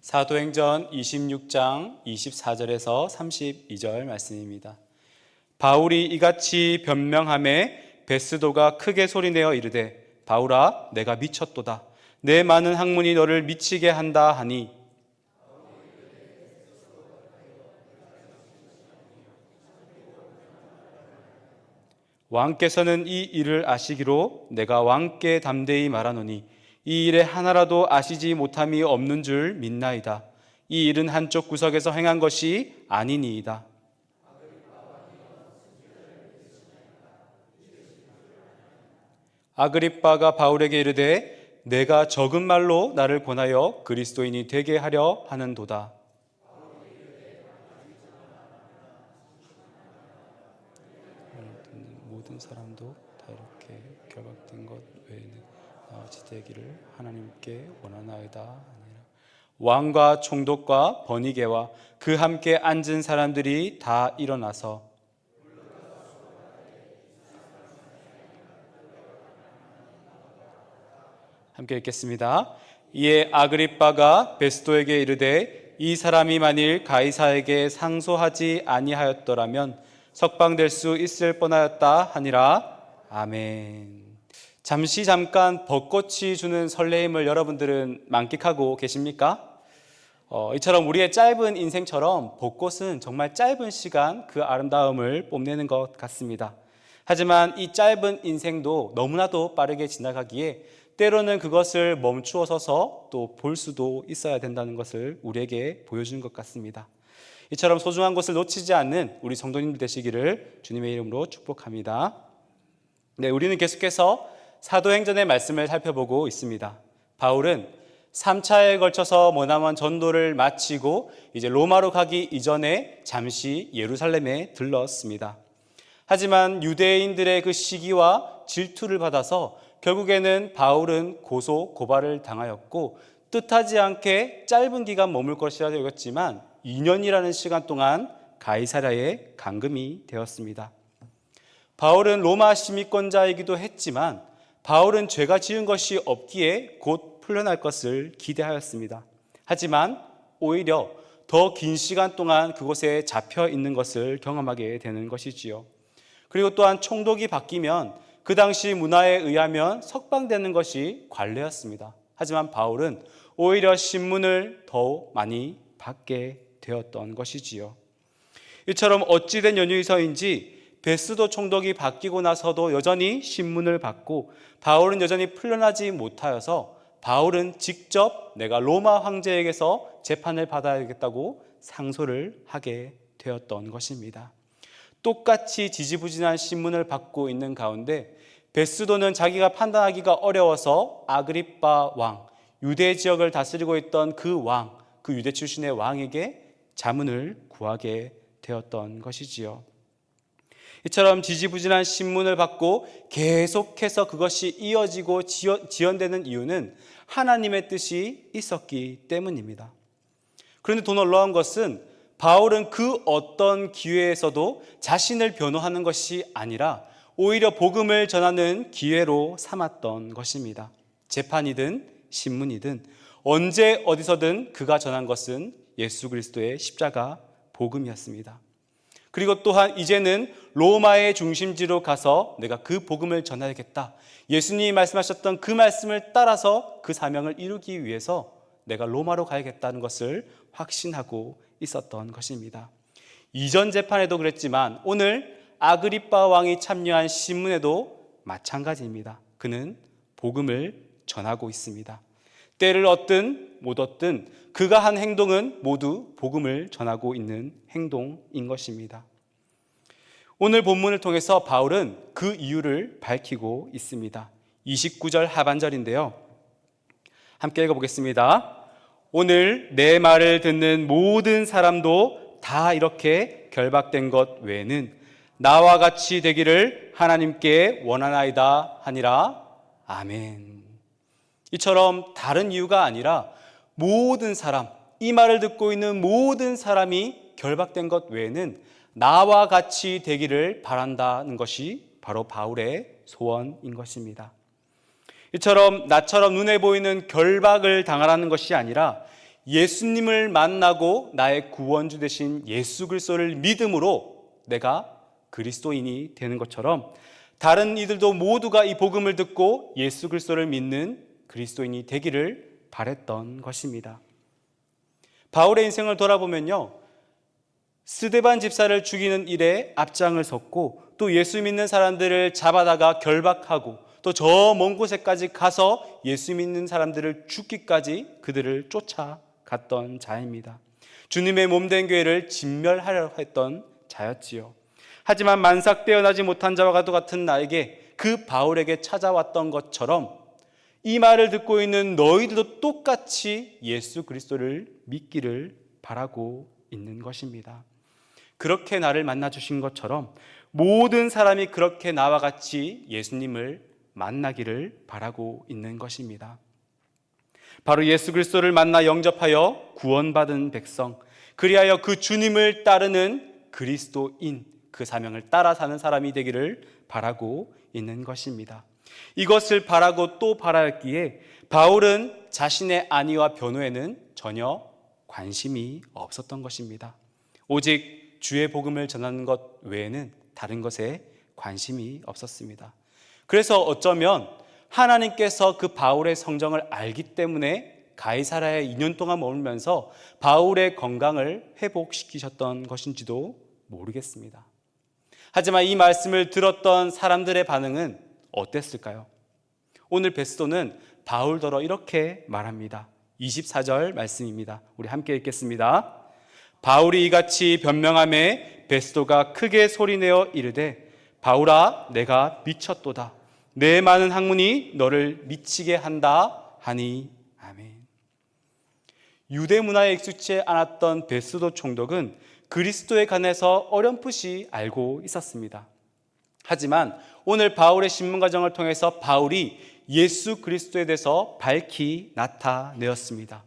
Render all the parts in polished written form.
사도행전 26장 24절에서 32절 말씀입니다. 바울이 이같이 변명하매 베스도가 크게 소리내어 이르되 바울아 내가 미쳤도다. 내 많은 학문이 너를 미치게 한다 하니 왕께서는 이 일을 아시기로 내가 왕께 담대히 말하노니 이 일에 하나라도 아시지 못함이 없는 줄 믿나이다. 이 일은 한쪽 구석에서 행한 것이 아니니이다. 아그리빠가 바울에게 이르되 내가 적은 말로 나를 권하여 그리스도인이 되게 하려 하는도다. 모든 사람도 다 이렇게 결박된 것 외에는 나같이 되기를 하나님께 원하나이다 하니라. 왕과 총독과 번이게와 그 함께 앉은 사람들이 다 일어나서 함께 읽겠습니다. 이에 아그리빠가 베스도에게 이르되 이 사람이 만일 가이사에게 상소하지 아니하였더라면 석방될 수 있을 뻔하였다 하니라. 아멘. 잠깐 벚꽃이 주는 설레임을 여러분들은 만끽하고 계십니까? 이처럼 우리의 짧은 인생처럼 벚꽃은 정말 짧은 시간 그 아름다움을 뽐내는 것 같습니다. 하지만 이 짧은 인생도 너무나도 빠르게 지나가기에 때로는 그것을 멈추어 서서 또 볼 수도 있어야 된다는 것을 우리에게 보여주는 것 같습니다. 이처럼 소중한 것을 놓치지 않는 우리 성도님들 되시기를 주님의 이름으로 축복합니다. 네, 우리는 계속해서 사도행전의 말씀을 살펴보고 있습니다. 바울은 3차에 걸쳐서 머나먼 전도를 마치고 이제 로마로 가기 이전에 잠시 예루살렘에 들렀습니다. 하지만 유대인들의 그 시기와 질투를 받아서 결국에는 바울은 고소 고발을 당하였고 뜻하지 않게 짧은 기간 머물 것이라 여겼지만 2년이라는 시간 동안 가이사랴에 감금이 되었습니다. 바울은 로마 시민권자이기도 했지만 바울은 죄가 지은 것이 없기에 곧 풀려날 것을 기대하였습니다. 하지만 오히려 더 긴 시간 동안 그곳에 잡혀 있는 것을 경험하게 되는 것이지요. 그리고 또한 총독이 바뀌면 그 당시 문화에 의하면 석방되는 것이 관례였습니다. 하지만 바울은 오히려 신문을 더 많이 받게 되었던 것이지요. 이처럼 어찌된 연유에서인지 베스도 총독이 바뀌고 나서도 여전히 신문을 받고 바울은 여전히 풀려나지 못하여서 바울은 직접 내가 로마 황제에게서 재판을 받아야겠다고 상소를 하게 되었던 것입니다. 똑같이 지지부진한 신문을 받고 있는 가운데 베스도는 자기가 판단하기가 어려워서 아그리빠 왕, 유대 지역을 다스리고 있던 그 왕, 그 유대 출신의 왕에게 자문을 구하게 되었던 것이지요. 이처럼 지지부진한 신문을 받고 계속해서 그것이 이어지고 지연되는 이유는 하나님의 뜻이 있었기 때문입니다. 그런데 더 놀라운 것은 바울은 그 어떤 기회에서도 자신을 변호하는 것이 아니라 오히려 복음을 전하는 기회로 삼았던 것입니다. 재판이든 신문이든 언제 어디서든 그가 전한 것은 예수 그리스도의 십자가 복음이었습니다. 그리고 또한 이제는 로마의 중심지로 가서 내가 그 복음을 전하야겠다. 예수님이 말씀하셨던 그 말씀을 따라서 그 사명을 이루기 위해서 내가 로마로 가야겠다는 것을 확신하고 있었던 것입니다. 이전 재판에도 그랬지만 오늘 아그리빠 왕이 참여한 신문에도 마찬가지입니다. 그는 복음을 전하고 있습니다. 때를 얻든 못 얻든 그가 한 행동은 모두 복음을 전하고 있는 행동인 것입니다. 오늘 본문을 통해서 바울은 그 이유를 밝히고 있습니다. 29절 하반절인데요. 함께 읽어보겠습니다. 오늘 내 말을 듣는 모든 사람도 다 이렇게 결박된 것 외에는 나와 같이 되기를 하나님께 원하나이다 하니라. 아멘. 이처럼 다른 이유가 아니라 모든 사람, 이 말을 듣고 있는 모든 사람이 결박된 것 외에는 나와 같이 되기를 바란다는 것이 바로 바울의 소원인 것입니다. 이처럼 나처럼 눈에 보이는 결박을 당하라는 것이 아니라 예수님을 만나고 나의 구원주 되신 예수 그리스도를 믿음으로 내가 그리스도인이 되는 것처럼 다른 이들도 모두가 이 복음을 듣고 예수 그리스도를 믿는 그리스도인이 되기를 바랬던 것입니다. 바울의 인생을 돌아보면요, 스데반 집사를 죽이는 일에 앞장을 섰고 또 예수 믿는 사람들을 잡아다가 결박하고 또 저 먼 곳에까지 가서 예수 믿는 사람들을 죽기까지 그들을 쫓아갔던 자입니다. 주님의 몸된 교회를 진멸하려 했던 자였지요. 하지만 만삭 떼어나지 못한 자와 같은 나에게, 그 바울에게 찾아왔던 것처럼 이 말을 듣고 있는 너희들도 똑같이 예수 그리스도를 믿기를 바라고 있는 것입니다. 그렇게 나를 만나 주신 것처럼 모든 사람이 그렇게 나와 같이 예수님을 만나기를 바라고 있는 것입니다. 바로 예수 그리스도를 만나 영접하여 구원받은 백성, 그리하여 그 주님을 따르는 그리스도인, 그 사명을 따라 사는 사람이 되기를 바라고 있는 것입니다. 이것을 바라고 또 바라였기에 바울은 자신의 안위와 변호에는 전혀 관심이 없었던 것입니다. 오직 주의 복음을 전하는 것 외에는 다른 것에 관심이 없었습니다. 그래서 어쩌면 하나님께서 그 바울의 성정을 알기 때문에 가이사랴에 2년 동안 머물면서 바울의 건강을 회복시키셨던 것인지도 모르겠습니다. 하지만 이 말씀을 들었던 사람들의 반응은 어땠을까요? 오늘 베스도는 바울더러 이렇게 말합니다. 24절 말씀입니다. 우리 함께 읽겠습니다. 바울이 이같이 변명하매 베스도가 크게 소리내어 이르되 바울아 내가 미쳤도다. 내 많은 학문이 너를 미치게 한다 하니. 아멘. 유대 문화에 익숙치 않았던 베스도 총독은 그리스도에 관해서 어렴풋이 알고 있었습니다. 하지만 오늘 바울의 신문 과정을 통해서 바울이 예수 그리스도에 대해서 밝히 나타내었습니다.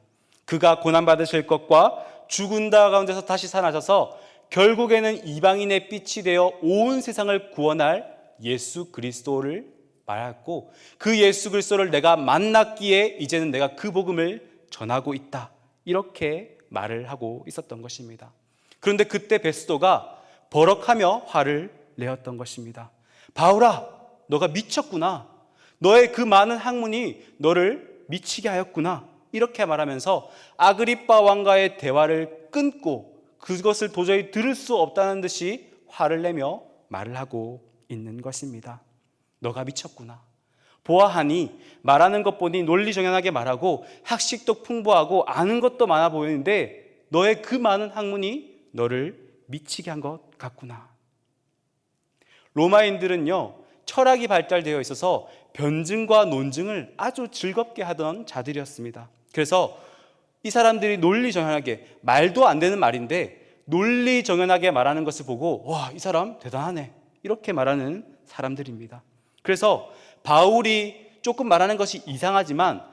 그가 고난받으실 것과 죽은다 가운데서 다시 살아나셔서 결국에는 이방인의 빛이 되어 온 세상을 구원할 예수 그리스도를 말했고, 그 예수 그리스도를 내가 만났기에 이제는 내가 그 복음을 전하고 있다, 이렇게 말을 하고 있었던 것입니다. 그런데 그때 베스도가 버럭하며 화를 내었던 것입니다. 바울아, 너가 미쳤구나. 너의 그 많은 학문이 너를 미치게 하였구나. 이렇게 말하면서 아그리빠 왕과의 대화를 끊고 그것을 도저히 들을 수 없다는 듯이 화를 내며 말을 하고 있는 것입니다. 너가 미쳤구나. 보아하니 말하는 것 보니 논리정연하게 말하고 학식도 풍부하고 아는 것도 많아 보이는데 너의 그 많은 학문이 너를 미치게 한 것 같구나. 로마인들은요, 철학이 발달되어 있어서 변증과 논증을 아주 즐겁게 하던 자들이었습니다. 그래서 이 사람들이 논리정연하게, 말도 안 되는 말인데 논리정연하게 말하는 것을 보고 와, 이 사람 대단하네, 이렇게 말하는 사람들입니다. 그래서 바울이 조금 말하는 것이 이상하지만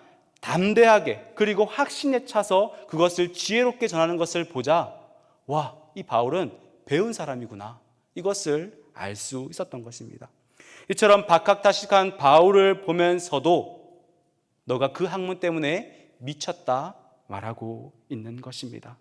담대하게 그리고 확신에 차서 그것을 지혜롭게 전하는 것을 보자, 와, 이 바울은 배운 사람이구나, 이것을 알 수 있었던 것입니다. 이처럼 박학다식한 바울을 보면서도 너가 그 학문 때문에 미쳤다 말하고 있는 것입니다.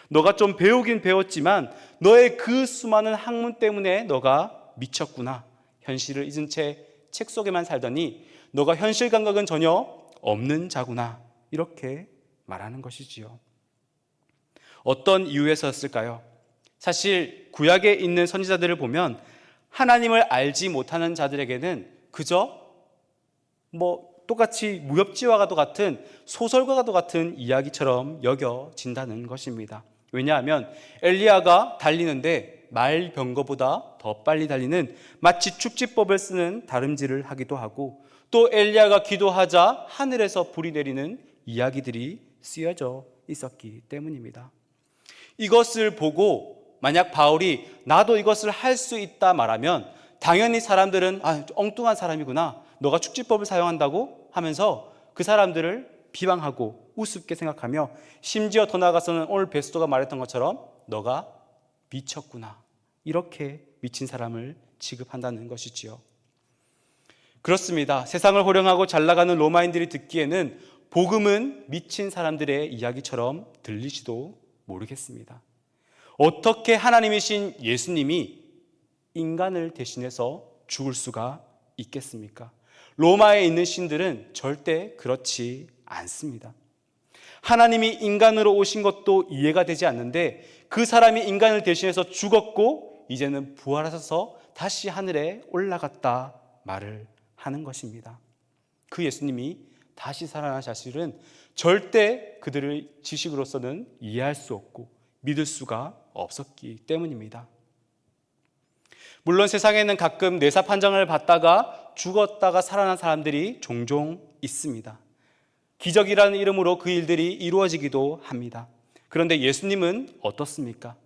너가 좀 배우긴 배웠지만 너의 그 수많은 학문 때문에 너가 미쳤구나. 현실을 잊은 채 책 속에만 살더니 너가 현실 감각은 전혀 없는 자구나, 이렇게 말하는 것이지요. 어떤 이유에서였을까요? 사실 구약에 있는 선지자들을 보면 하나님을 알지 못하는 자들에게는 그저 똑같이 무협지와도 같은 소설과도 같은 이야기처럼 여겨진다는 것입니다. 왜냐하면 엘리야가 달리는데 말병거보다 더 빨리 달리는 마치 축지법을 쓰는 다름질을 하기도 하고, 또 엘리야가 기도하자 하늘에서 불이 내리는 이야기들이 쓰여져 있었기 때문입니다. 이것을 보고 만약 바울이 나도 이것을 할 수 있다 말하면 당연히 사람들은 엉뚱한 사람이구나, 너가 축지법을 사용한다고 하면서 그 사람들을 비방하고 우습게 생각하며, 심지어 더 나아가서는 오늘 베스도가 말했던 것처럼 너가 미쳤구나, 이렇게 미친 사람을 취급한다는 것이지요. 그렇습니다. 세상을 호령하고 잘 나가는 로마인들이 듣기에는 복음은 미친 사람들의 이야기처럼 들리지도 모르겠습니다. 어떻게 하나님이신 예수님이 인간을 대신해서 죽을 수가 있겠습니까? 로마에 있는 신들은 절대 그렇지 않습니다. 하나님이 인간으로 오신 것도 이해가 되지 않는데 그 사람이 인간을 대신해서 죽었고 이제는 부활하셔서 다시 하늘에 올라갔다 말을 하는 것입니다. 그 예수님이 다시 살아난 사실은 절대 그들의 지식으로서는 이해할 수 없고 믿을 수가 없었기 때문입니다. 물론 세상에는 가끔 뇌사 판정을 받다가 죽었다가 살아난 사람들이 종종 있습니다. 기적이라는 이름으로 그 일들이 이루어지기도 합니다. 그런데 예수님은 어떻습니까?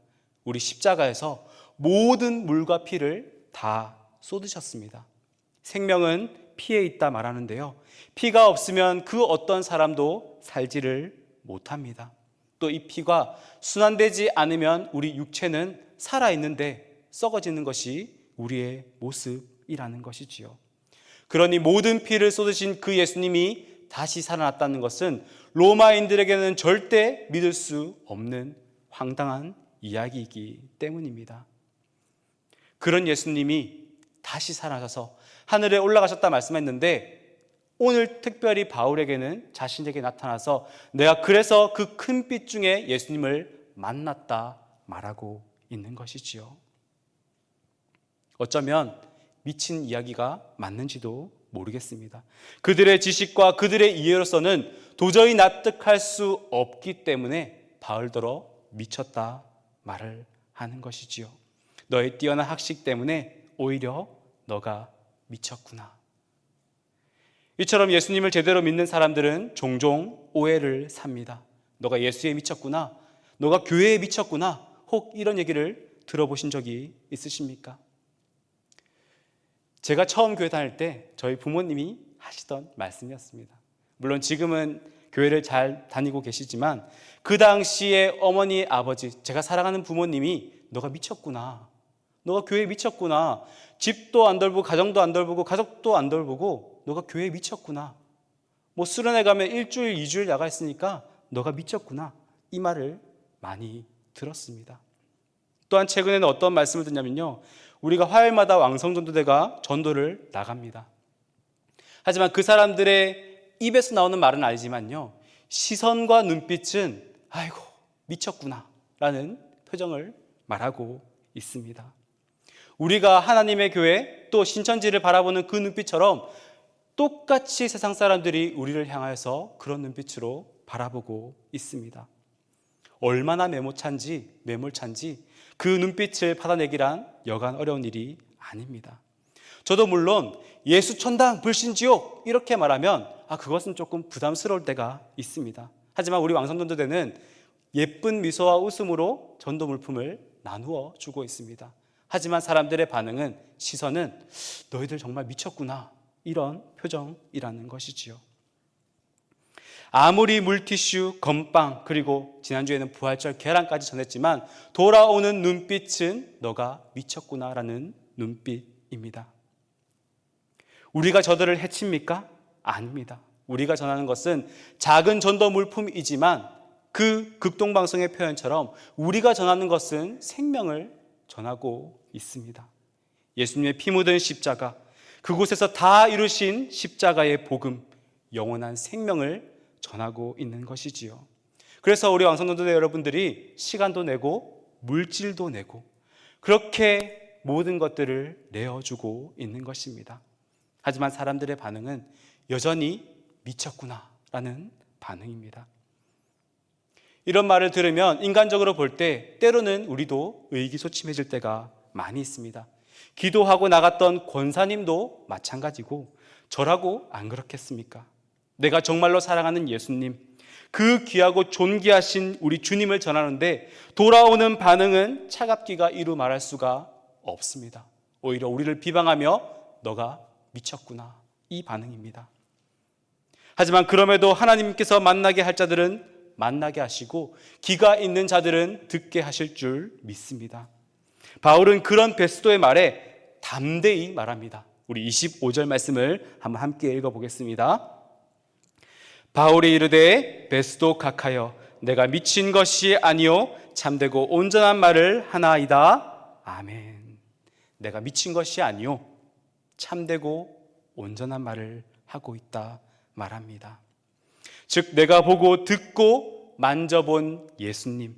우리 십자가에서 모든 물과 피를 다 쏟으셨습니다. 생명은 피에 있다 말하는데요. 피가 없으면 그 어떤 사람도 살지를 못합니다. 또 이 피가 순환되지 않으면 우리 육체는 살아있는데 썩어지는 것이 우리의 모습이라는 것이지요. 그러니 모든 피를 쏟으신 그 예수님이 다시 살아났다는 것은 로마인들에게는 절대 믿을 수 없는 황당한 이야기이기 때문입니다. 그런 예수님이 다시 살아나셔서 하늘에 올라가셨다 말씀했는데 오늘 특별히 바울에게는 자신에게 나타나서 내가 그래서 그 큰 빛 중에 예수님을 만났다 말하고 있는 것이지요. 어쩌면 미친 이야기가 맞는지도 모르겠습니다. 그들의 지식과 그들의 이해로서는 도저히 납득할 수 없기 때문에 바울더러 미쳤다 말을 하는 것이지요. 너의 뛰어난 학식 때문에 오히려 너가 미쳤구나. 이처럼 예수님을 제대로 믿는 사람들은 종종 오해를 삽니다. 너가 예수에 미쳤구나. 너가 교회에 미쳤구나. 혹 이런 얘기를 들어보신 적이 있으십니까? 제가 처음 교회 다닐 때 저희 부모님이 하시던 말씀이었습니다. 물론 지금은 교회를 잘 다니고 계시지만 그 당시에 어머니, 아버지, 제가 사랑하는 부모님이 너가 미쳤구나. 너가 교회에 미쳤구나. 집도 안 돌보고 가정도 안 돌보고 가족도 안 돌보고 너가 교회에 미쳤구나. 뭐 수련회 가면 일주일, 2주일 나가 있으니까 너가 미쳤구나. 이 말을 많이 들었습니다. 또한 최근에는 어떤 말씀을 듣냐면요. 우리가 화요일마다 왕성전도대가 전도를 나갑니다. 하지만 그 사람들의 입에서 나오는 말은 아니지만요. 시선과 눈빛은 아이고 미쳤구나 라는 표정을 말하고 있습니다. 우리가 하나님의 교회 또 신천지를 바라보는 그 눈빛처럼 똑같이 세상 사람들이 우리를 향하여서 그런 눈빛으로 바라보고 있습니다. 얼마나 매몰찬지 그 눈빛을 받아내기란 여간 어려운 일이 아닙니다. 저도 물론 예수 천당 불신지옥 이렇게 말하면 그것은 조금 부담스러울 때가 있습니다. 하지만 우리 왕성전도대는 예쁜 미소와 웃음으로 전도 물품을 나누어 주고 있습니다. 하지만 사람들의 반응은 시선은 너희들 정말 미쳤구나 이런 표정이라는 것이지요. 아무리 물티슈, 건빵 그리고 지난주에는 부활절 계란까지 전했지만 돌아오는 눈빛은 너가 미쳤구나라는 눈빛입니다. 우리가 저들을 해칩니까? 아닙니다. 우리가 전하는 것은 작은 전도 물품이지만 그 극동방송의 표현처럼 우리가 전하는 것은 생명을 전하고 있습니다. 예수님의 피 묻은 십자가, 그곳에서 다 이루신 십자가의 복음, 영원한 생명을 전하고 있는 것이지요. 그래서 우리 왕성전도대 여러분들이 시간도 내고 물질도 내고 그렇게 모든 것들을 내어주고 있는 것입니다. 하지만 사람들의 반응은 여전히 미쳤구나라는 반응입니다. 이런 말을 들으면 인간적으로 볼 때 때로는 우리도 의기소침해질 때가 많이 있습니다. 기도하고 나갔던 권사님도 마찬가지고 저라고 안 그렇겠습니까? 내가 정말로 사랑하는 예수님, 그 귀하고 존귀하신 우리 주님을 전하는데 돌아오는 반응은 차갑기가 이루 말할 수가 없습니다. 오히려 우리를 비방하며 너가 미쳤구나 이 반응입니다. 하지만 그럼에도 하나님께서 만나게 할 자들은 만나게 하시고 귀가 있는 자들은 듣게 하실 줄 믿습니다. 바울은 그런 베스도의 말에 담대히 말합니다. 우리 25절 말씀을 한번 함께 읽어보겠습니다. 바울이 이르되 베스도 각하여 내가 미친 것이 아니요 참되고 온전한 말을 하나이다. 아멘. 내가 미친 것이 아니요 참되고 온전한 말을 하고 있다 말합니다. 즉 내가 보고 듣고 만져본 예수님,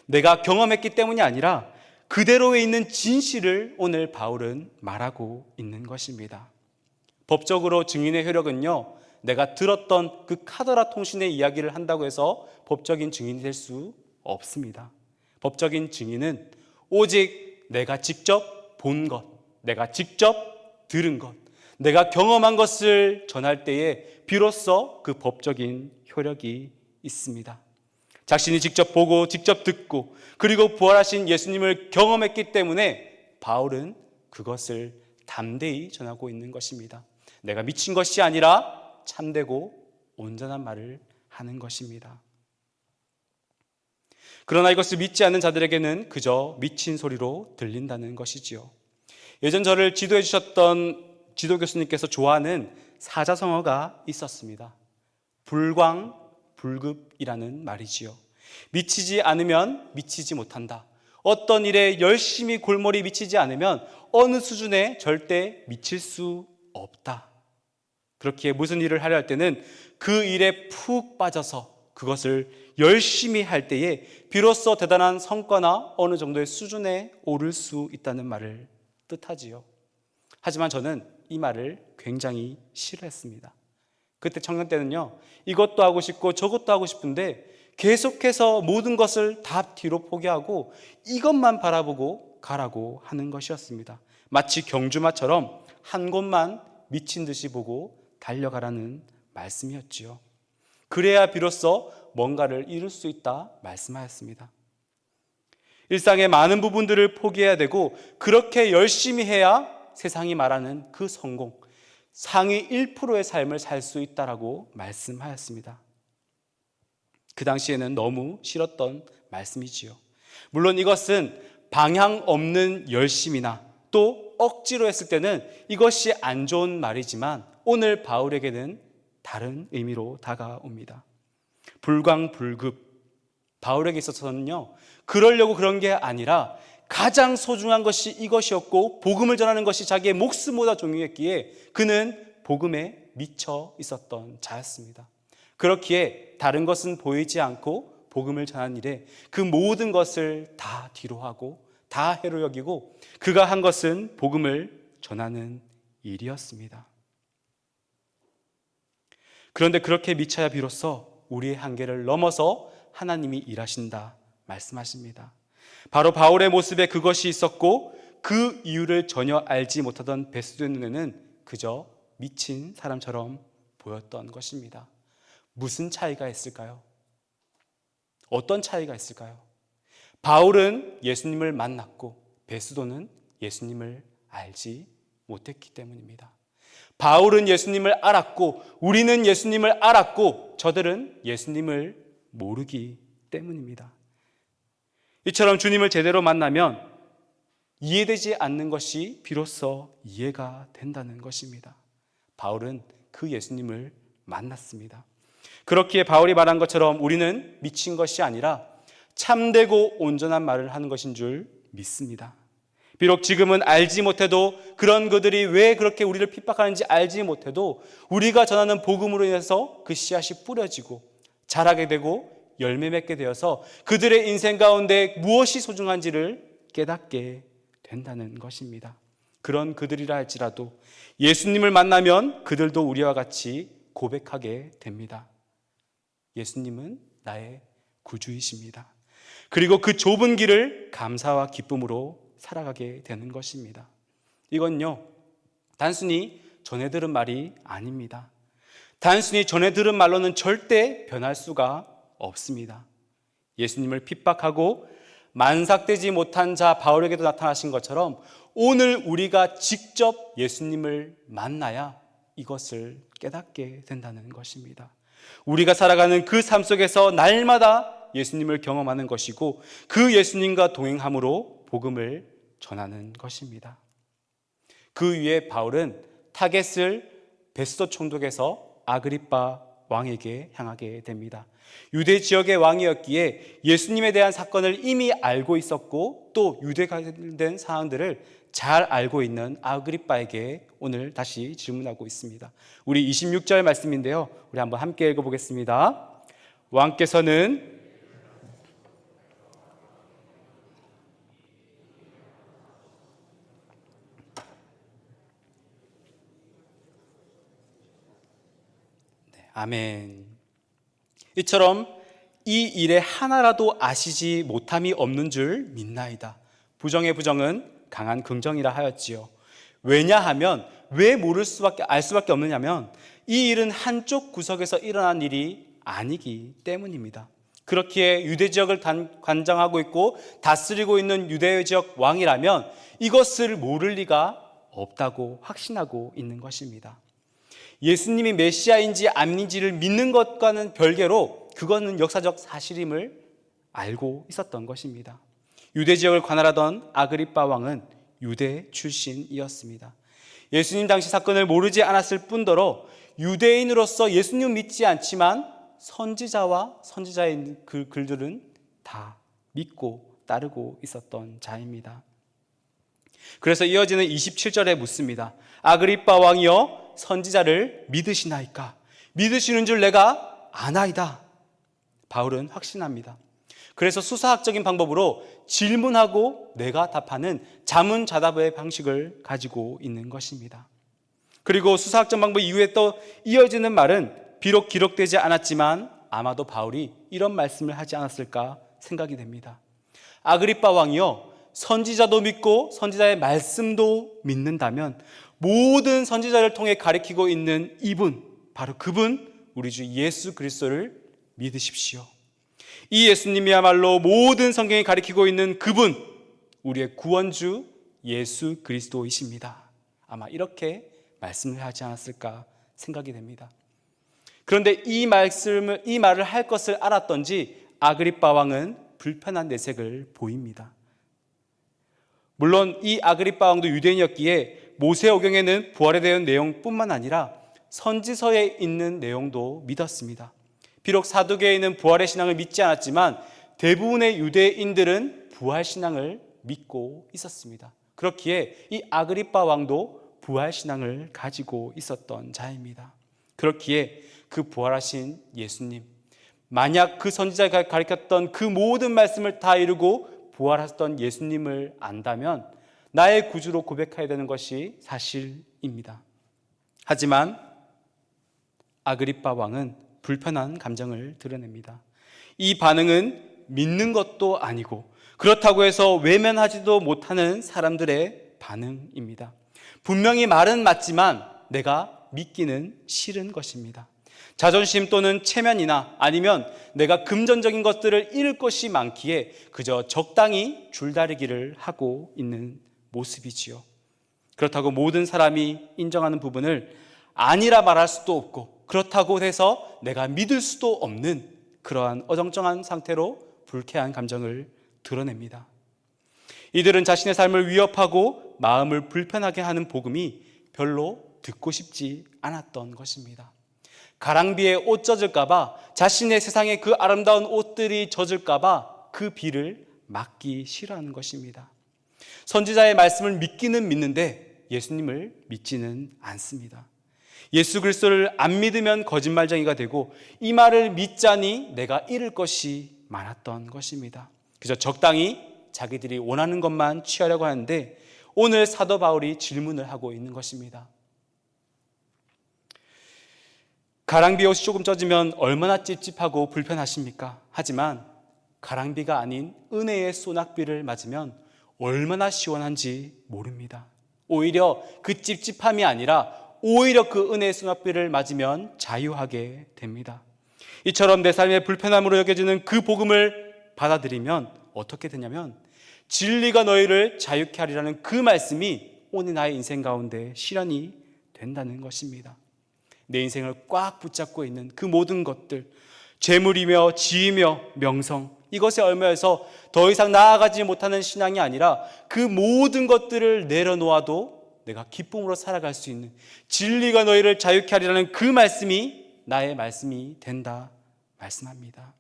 내가 경험했기 때문이 아니라 그대로에 있는 진실을 오늘 바울은 말하고 있는 것입니다. 법적으로 증인의 효력은요, 내가 들었던 그 카더라 통신의 이야기를 한다고 해서 법적인 증인이 될 수 없습니다. 법적인 증인은 오직 내가 직접 본 것, 내가 직접 들은 것, 내가 경험한 것을 전할 때에 비로소 그 법적인 효력이 있습니다. 자신이 직접 보고 직접 듣고 그리고 부활하신 예수님을 경험했기 때문에 바울은 그것을 담대히 전하고 있는 것입니다. 내가 미친 것이 아니라 참되고 온전한 말을 하는 것입니다. 그러나 이것을 믿지 않는 자들에게는 그저 미친 소리로 들린다는 것이지요. 예전 저를 지도해 주셨던 지도 교수님께서 좋아하는 사자성어가 있었습니다. 불광불급이라는 말이지요. 미치지 않으면 미치지 못한다. 어떤 일에 열심히 골머리 미치지 않으면 어느 수준에 절대 미칠 수 없다. 그렇기에 무슨 일을 하려 할 때는 그 일에 푹 빠져서 그것을 열심히 할 때에 비로소 대단한 성과나 어느 정도의 수준에 오를 수 있다는 말을 뜻하지요. 하지만 저는 이 말을 굉장히 싫어했습니다. 그때 청년 때는요, 이것도 하고 싶고 저것도 하고 싶은데 계속해서 모든 것을 다 뒤로 포기하고 이것만 바라보고 가라고 하는 것이었습니다. 마치 경주마처럼 한 곳만 미친 듯이 보고 달려가라는 말씀이었지요. 그래야 비로소 뭔가를 이룰 수 있다 말씀하였습니다. 일상의 많은 부분들을 포기해야 되고 그렇게 열심히 해야 세상이 말하는 그 성공, 상위 1%의 삶을 살 수 있다라고 말씀하였습니다. 그 당시에는 너무 싫었던 말씀이지요. 물론 이것은 방향 없는 열심이나 또 억지로 했을 때는 이것이 안 좋은 말이지만 오늘 바울에게는 다른 의미로 다가옵니다. 불광불급, 바울에게 있어서는요, 그러려고 그런 게 아니라 가장 소중한 것이 이것이었고 복음을 전하는 것이 자기의 목숨보다 중요했기에 그는 복음에 미쳐 있었던 자였습니다. 그렇기에 다른 것은 보이지 않고 복음을 전하는 일에 그 모든 것을 다 뒤로 하고 다 해로 여기고 그가 한 것은 복음을 전하는 일이었습니다. 그런데 그렇게 미쳐야 비로소 우리의 한계를 넘어서 하나님이 일하신다 말씀하십니다. 바로 바울의 모습에 그것이 있었고 그 이유를 전혀 알지 못하던 베스도의 눈에는 그저 미친 사람처럼 보였던 것입니다. 무슨 차이가 있을까요? 어떤 차이가 있을까요? 바울은 예수님을 만났고 베스도는 예수님을 알지 못했기 때문입니다. 바울은 예수님을 알았고 우리는 예수님을 알았고 저들은 예수님을 모르기 때문입니다. 이처럼 주님을 제대로 만나면 이해되지 않는 것이 비로소 이해가 된다는 것입니다. 바울은 그 예수님을 만났습니다. 그렇기에 바울이 말한 것처럼 우리는 미친 것이 아니라 참되고 온전한 말을 하는 것인 줄 믿습니다. 비록 지금은 알지 못해도 그런 그들이 왜 그렇게 우리를 핍박하는지 알지 못해도 우리가 전하는 복음으로 인해서 그 씨앗이 뿌려지고 자라게 되고 열매 맺게 되어서 그들의 인생 가운데 무엇이 소중한지를 깨닫게 된다는 것입니다. 그런 그들이라 할지라도 예수님을 만나면 그들도 우리와 같이 고백하게 됩니다. 예수님은 나의 구주이십니다. 그리고 그 좁은 길을 감사와 기쁨으로 살아가게 되는 것입니다. 이건요, 단순히 전해 들은 말이 아닙니다. 단순히 전해 들은 말로는 절대 변할 수가 없습니다. 예수님을 핍박하고 만삭되지 못한 자 바울에게도 나타나신 것처럼 오늘 우리가 직접 예수님을 만나야 이것을 깨닫게 된다는 것입니다. 우리가 살아가는 그 삶 속에서 날마다 예수님을 경험하는 것이고 그 예수님과 동행함으로 복음을 전하는 것입니다. 그 위에 바울은 타겟을 베스도 총독에서 아그리빠 왕에게 향하게 됩니다. 유대 지역의 왕이었기에 예수님에 대한 사건을 이미 알고 있었고 또 유대 관련된 사항들을 잘 알고 있는 아그리빠에게 오늘 다시 질문하고 있습니다. 우리 26절 말씀인데요. 우리 한번 함께 읽어보겠습니다. 왕께서는 아멘. 이처럼 이 일에 하나라도 아시지 못함이 없는 줄 믿나이다. 부정의 부정은 강한 긍정이라 하였지요. 왜냐하면 왜 알 수밖에 없느냐면 이 일은 한쪽 구석에서 일어난 일이 아니기 때문입니다. 그렇기에 유대 지역을 관장하고 있고 다스리고 있는 유대 지역 왕이라면 이것을 모를 리가 없다고 확신하고 있는 것입니다. 예수님이 메시아인지 아닌지를 믿는 것과는 별개로 그것은 역사적 사실임을 알고 있었던 것입니다. 유대 지역을 관할하던 아그리빠 왕은 유대 출신이었습니다. 예수님 당시 사건을 모르지 않았을 뿐더러 유대인으로서 예수님 믿지 않지만 선지자와 선지자의 글들은 다 믿고 따르고 있었던 자입니다. 그래서 이어지는 27절에 묻습니다. 아그리빠 왕이여 선지자를 믿으시나이까? 믿으시는 줄 내가 아나이다. 바울은 확신합니다. 그래서 수사학적인 방법으로 질문하고 내가 답하는 자문자답의 방식을 가지고 있는 것입니다. 그리고 수사학적 방법 이후에 또 이어지는 말은 비록 기록되지 않았지만 아마도 바울이 이런 말씀을 하지 않았을까 생각이 됩니다. 아그리빠 왕이여 선지자도 믿고 선지자의 말씀도 믿는다면 모든 선지자를 통해 가리키고 있는 이분, 바로 그분 우리 주 예수 그리스도를 믿으십시오. 이 예수님이야말로 모든 성경이 가리키고 있는 그분, 우리의 구원주 예수 그리스도이십니다. 아마 이렇게 말씀을 하지 않았을까 생각이 됩니다. 그런데 이 말을 할 것을 알았던지 아그리빠 왕은 불편한 내색을 보입니다. 물론 이 아그리빠 왕도 유대인이었기에 모세오경에는 부활에 대한 내용뿐만 아니라 선지서에 있는 내용도 믿었습니다. 비록 사두개인은 부활의 신앙을 믿지 않았지만 대부분의 유대인들은 부활 신앙을 믿고 있었습니다. 그렇기에 이 아그리빠 왕도 부활 신앙을 가지고 있었던 자입니다. 그렇기에 그 부활하신 예수님, 만약 그 선지자가 가르쳤던 그 모든 말씀을 다 이루고 부활하셨던 예수님을 안다면 나의 구주로 고백해야 되는 것이 사실입니다. 하지만 아그리빠 왕은 불편한 감정을 드러냅니다. 이 반응은 믿는 것도 아니고 그렇다고 해서 외면하지도 못하는 사람들의 반응입니다. 분명히 말은 맞지만 내가 믿기는 싫은 것입니다. 자존심 또는 체면이나 아니면 내가 금전적인 것들을 잃을 것이 많기에 그저 적당히 줄다리기를 하고 있는 모습이지요. 그렇다고 모든 사람이 인정하는 부분을 아니라 말할 수도 없고 그렇다고 해서 내가 믿을 수도 없는 그러한 어정쩡한 상태로 불쾌한 감정을 드러냅니다. 이들은 자신의 삶을 위협하고 마음을 불편하게 하는 복음이 별로 듣고 싶지 않았던 것입니다. 가랑비에 옷 젖을까봐, 자신의 세상에 그 아름다운 옷들이 젖을까봐 그 비를 막기 싫어하는 것입니다. 선지자의 말씀을 믿기는 믿는데 예수님을 믿지는 않습니다. 예수 그리스도를 안 믿으면 거짓말쟁이가 되고 이 말을 믿자니 내가 잃을 것이 많았던 것입니다. 그저 적당히 자기들이 원하는 것만 취하려고 하는데 오늘 사도 바울이 질문을 하고 있는 것입니다. 가랑비 옷이 조금 젖으면 얼마나 찝찝하고 불편하십니까? 하지만 가랑비가 아닌 은혜의 소낙비를 맞으면 얼마나 시원한지 모릅니다. 오히려 그 찝찝함이 아니라 오히려 그 은혜의 소낙비를 맞으면 자유하게 됩니다. 이처럼 내 삶의 불편함으로 여겨지는 그 복음을 받아들이면 어떻게 되냐면 진리가 너희를 자유케 하리라는 그 말씀이 오늘 나의 인생 가운데 실현이 된다는 것입니다. 내 인생을 꽉 붙잡고 있는 그 모든 것들, 재물이며 지위며 명성, 이것에 얽매여서 더 이상 나아가지 못하는 신앙이 아니라 그 모든 것들을 내려놓아도 내가 기쁨으로 살아갈 수 있는 진리가 너희를 자유케 하리라는 그 말씀이 나의 말씀이 된다 말씀합니다.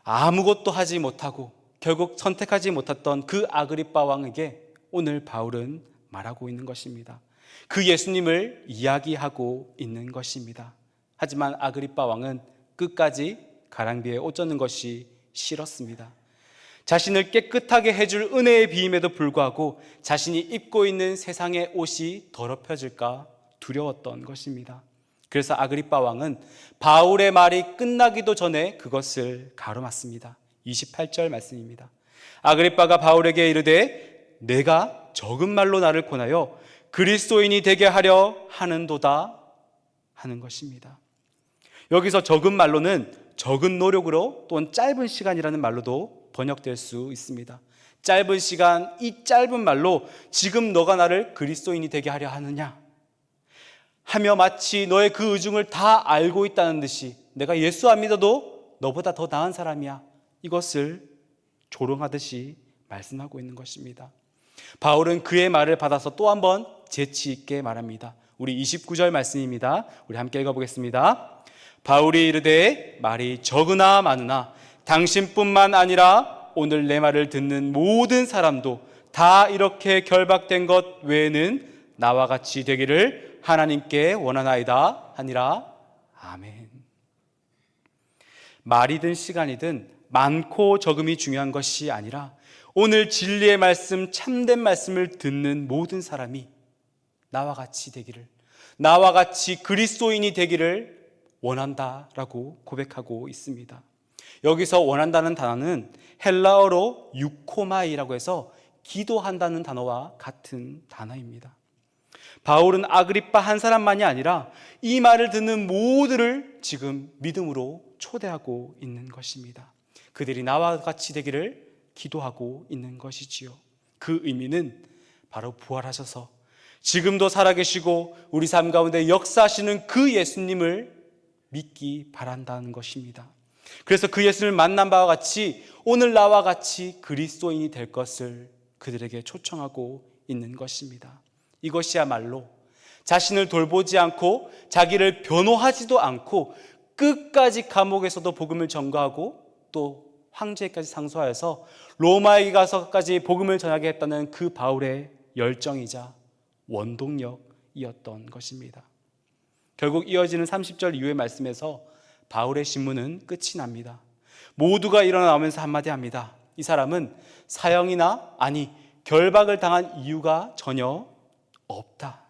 아무것도 하지 못하고 결국 선택하지 못했던 그 아그리빠 왕에게 오늘 바울은 말하고 있는 것입니다. 그 예수님을 이야기하고 있는 것입니다. 하지만 아그리빠 왕은 끝까지 가랑비에 옷 젖는 것이 싫었습니다. 자신을 깨끗하게 해줄 은혜의 비임에도 불구하고 자신이 입고 있는 세상의 옷이 더럽혀질까 두려웠던 것입니다. 그래서 아그리빠 왕은 바울의 말이 끝나기도 전에 그것을 가로막습니다. 28절 말씀입니다. 아그리빠가 바울에게 이르되 내가 적은 말로 나를 권하여 그리스도인이 되게 하려 하는도다 하는 것입니다. 여기서 적은 말로는 적은 노력으로 또는 짧은 시간이라는 말로도 번역될 수 있습니다. 짧은 시간, 이 짧은 말로 지금 너가 나를 그리스도인이 되게 하려 하느냐 하며 마치 너의 그 의중을 다 알고 있다는 듯이 내가 예수 안 믿어도 너보다 더 나은 사람이야, 이것을 조롱하듯이 말씀하고 있는 것입니다. 바울은 그의 말을 받아서 또 한 번 재치 있게 말합니다. 우리 29절 말씀입니다. 우리 함께 읽어보겠습니다. 바울이 이르되 말이 적으나 많으나 당신뿐만 아니라 오늘 내 말을 듣는 모든 사람도 다 이렇게 결박된 것 외에는 나와 같이 되기를 하나님께 원하나이다 하니라. 아멘. 말이든 시간이든 많고 적음이 중요한 것이 아니라 오늘 진리의 말씀, 참된 말씀을 듣는 모든 사람이 나와 같이 되기를, 나와 같이 그리스도인이 되기를 원한다라고 고백하고 있습니다. 여기서 원한다는 단어는 헬라어로 유코마이라고 해서 기도한다는 단어와 같은 단어입니다. 바울은 아그리빠 한 사람만이 아니라 이 말을 듣는 모두를 지금 믿음으로 초대하고 있는 것입니다. 그들이 나와 같이 되기를 기도하고 있는 것이지요. 그 의미는 바로 부활하셔서 지금도 살아계시고 우리 삶 가운데 역사하시는 그 예수님을 믿기 바란다는 것입니다. 그래서 그 예수님을 만난 바와 같이 오늘 나와 같이 그리스도인이 될 것을 그들에게 초청하고 있는 것입니다. 이것이야말로 자신을 돌보지 않고 자기를 변호하지도 않고 끝까지 감옥에서도 복음을 전가하고 또 황제까지 상소하여서 로마에 가서까지 복음을 전하게 했다는 그 바울의 열정이자 원동력이었던 것입니다. 결국 이어지는 30절 이후의 말씀에서 바울의 신문은 끝이 납니다. 모두가 일어나면서 한마디 합니다. 이 사람은 사형이나 아니 결박을 당한 이유가 전혀 없다.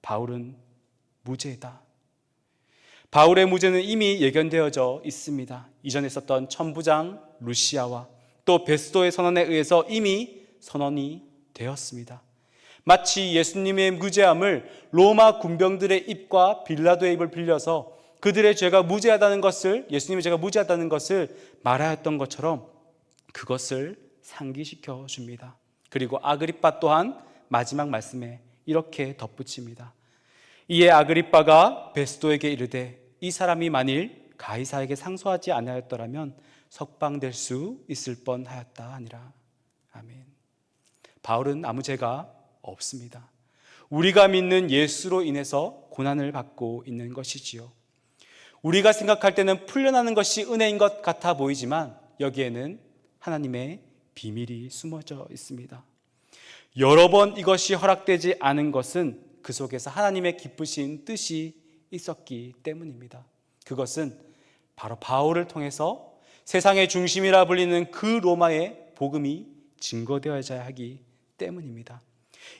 바울은 무죄다. 바울의 무죄는 이미 예견되어져 있습니다. 이전에 있었던 천부장 루시아와 또 베스도의 선언에 의해서 이미 선언이 되었습니다. 마치 예수님의 무죄함을 로마 군병들의 입과 빌라도의 입을 빌려서 그들의 죄가 무죄하다는 것을, 예수님의 죄가 무죄하다는 것을 말하였던 것처럼 그것을 상기시켜 줍니다. 그리고 아그리빠 또한 마지막 말씀에 이렇게 덧붙입니다. 이에 아그리빠가 베스도에게 이르되 이 사람이 만일 가이사에게 상소하지 아니하였더라면 석방될 수 있을 뻔하였다 하니라. 아멘. 바울은 아무 죄가 없습니다. 우리가 믿는 예수로 인해서 고난을 받고 있는 것이지요. 우리가 생각할 때는 풀려나는 것이 은혜인 것 같아 보이지만 여기에는 하나님의 비밀이 숨어져 있습니다. 여러 번 이것이 허락되지 않은 것은 그 속에서 하나님의 기쁘신 뜻이 있었기 때문입니다. 그것은 바로 바울을 통해서 세상의 중심이라 불리는 그 로마의 복음이 증거되어야 하기 때문입니다.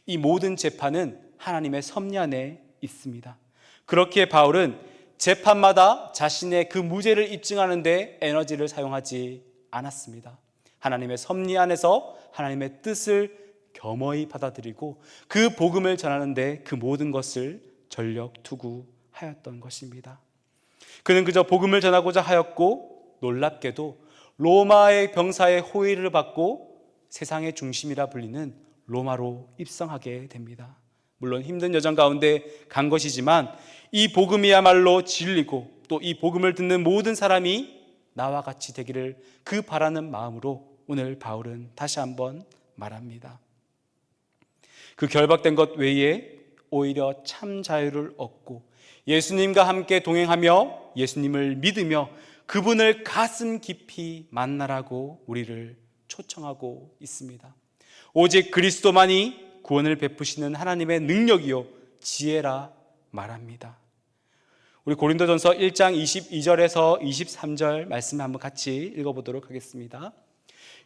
이 모든 재판은 하나님의 섭리 안에 있습니다. 그렇기에 바울은 재판마다 자신의 그 무죄를 입증하는 데 에너지를 사용하지 않았습니다. 하나님의 섭리 안에서 하나님의 뜻을 겸허히 받아들이고 그 복음을 전하는 데 그 모든 것을 전력 투구하였던 것입니다. 그는 그저 복음을 전하고자 하였고 놀랍게도 로마의 병사의 호의를 받고 세상의 중심이라 불리는 로마로 입성하게 됩니다. 물론 힘든 여정 가운데 간 것이지만 이 복음이야말로 진리고 또 이 복음을 듣는 모든 사람이 나와 같이 되기를 그 바라는 마음으로 오늘 바울은 다시 한번 말합니다. 그 결박된 것 외에 오히려 참 자유를 얻고 예수님과 함께 동행하며 예수님을 믿으며 그분을 가슴 깊이 만나라고 우리를 초청하고 있습니다. 오직 그리스도만이 구원을 베푸시는 하나님의 능력이요 지혜라 말합니다. 우리 고린도전서 1장 22절에서 23절 말씀 한번 같이 읽어보도록 하겠습니다.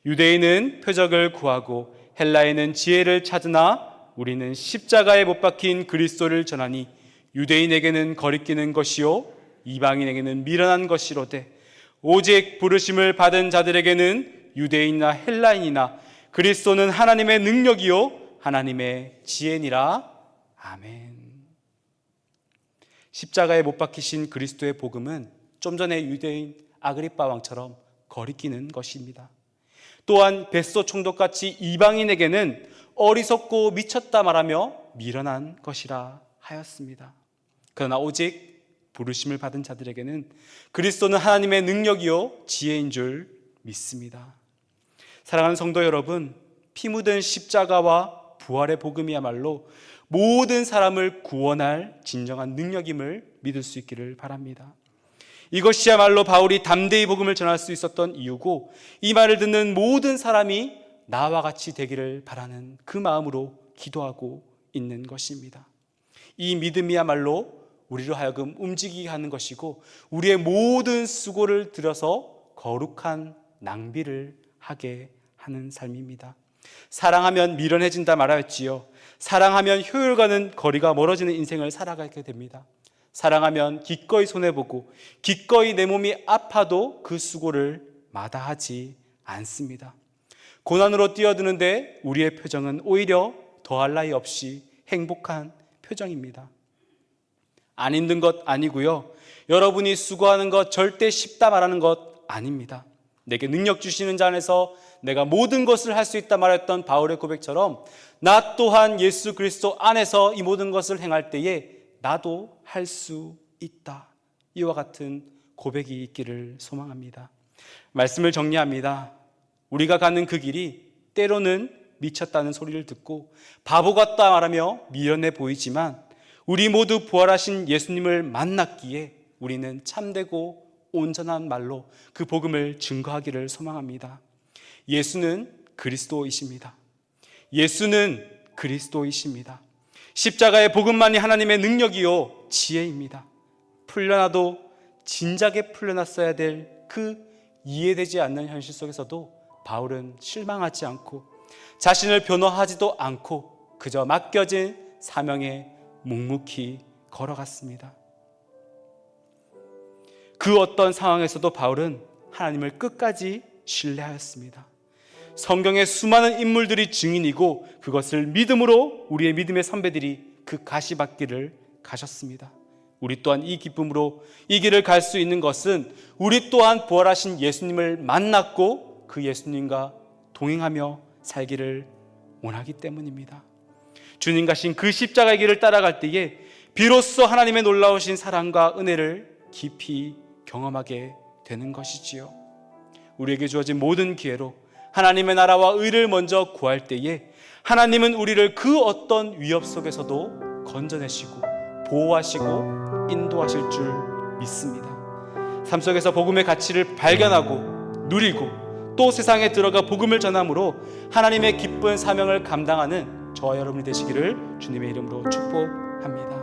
유대인은 표적을 구하고 헬라인은 지혜를 찾으나 우리는 십자가에 못 박힌 그리스도를 전하니 유대인에게는 거리끼는 것이요 이방인에게는 미련한 것이로되 오직 부르심을 받은 자들에게는 유대인이나 헬라인이나 그리스도는 하나님의 능력이요 하나님의 지혜니라. 아멘. 십자가에 못 박히신 그리스도의 복음은 좀 전에 유대인 아그리빠 왕처럼 거리끼는 것입니다. 또한 베스도 총독같이 이방인에게는 어리석고 미쳤다 말하며 미련한 것이라 하였습니다. 그러나 오직 부르심을 받은 자들에게는 그리스도는 하나님의 능력이요 지혜인 줄 믿습니다. 사랑하는 성도 여러분, 피 묻은 십자가와 부활의 복음이야말로 모든 사람을 구원할 진정한 능력임을 믿을 수 있기를 바랍니다. 이것이야말로 바울이 담대히 복음을 전할 수 있었던 이유고, 이 말을 듣는 모든 사람이 나와 같이 되기를 바라는 그 마음으로 기도하고 있는 것입니다. 이 믿음이야말로 우리로 하여금 움직이게 하는 것이고, 우리의 모든 수고를 들여서 거룩한 낭비를 하게 하는 삶입니다. 사랑하면 미련해진다 말하였지요. 사랑하면 효율과는 거리가 멀어지는 인생을 살아가게 됩니다. 사랑하면 기꺼이 손해보고 기꺼이 내 몸이 아파도 그 수고를 마다하지 않습니다. 고난으로 뛰어드는데 우리의 표정은 오히려 더할 나위 없이 행복한 표정입니다. 안 힘든 것 아니고요, 여러분이 수고하는 것 절대 쉽다 말하는 것 아닙니다. 내게 능력 주시는 자 안에서 내가 모든 것을 할 수 있다 말했던 바울의 고백처럼 나 또한 예수 그리스도 안에서 이 모든 것을 행할 때에 나도 할 수 있다, 이와 같은 고백이 있기를 소망합니다. 말씀을 정리합니다. 우리가 가는 그 길이 때로는 미쳤다는 소리를 듣고 바보 같다 말하며 미련해 보이지만, 우리 모두 부활하신 예수님을 만났기에 우리는 참되고 온전한 말로 그 복음을 증거하기를 소망합니다. 예수는 그리스도이십니다. 예수는 그리스도이십니다. 십자가의 복음만이 하나님의 능력이요 지혜입니다. 풀려나도 진작에 풀려났어야 될 그 이해되지 않는 현실 속에서도 바울은 실망하지 않고 자신을 변호하지도 않고 그저 맡겨진 사명에 묵묵히 걸어갔습니다. 그 어떤 상황에서도 바울은 하나님을 끝까지 신뢰하였습니다. 성경의 수많은 인물들이 증인이고 그것을 믿음으로 우리의 믿음의 선배들이 그 가시밭길을 가셨습니다. 우리 또한 이 기쁨으로 이 길을 갈 수 있는 것은 우리 또한 부활하신 예수님을 만났고 그 예수님과 동행하며 살기를 원하기 때문입니다. 주님 가신 그 십자가의 길을 따라갈 때에 비로소 하나님의 놀라우신 사랑과 은혜를 깊이 경험하게 되는 것이지요. 우리에게 주어진 모든 기회로 하나님의 나라와 의를 먼저 구할 때에 하나님은 우리를 그 어떤 위협 속에서도 건져내시고 보호하시고 인도하실 줄 믿습니다. 삶 속에서 복음의 가치를 발견하고 누리고 또 세상에 들어가 복음을 전함으로 하나님의 기쁜 사명을 감당하는 저와 여러분이 되시기를 주님의 이름으로 축복합니다.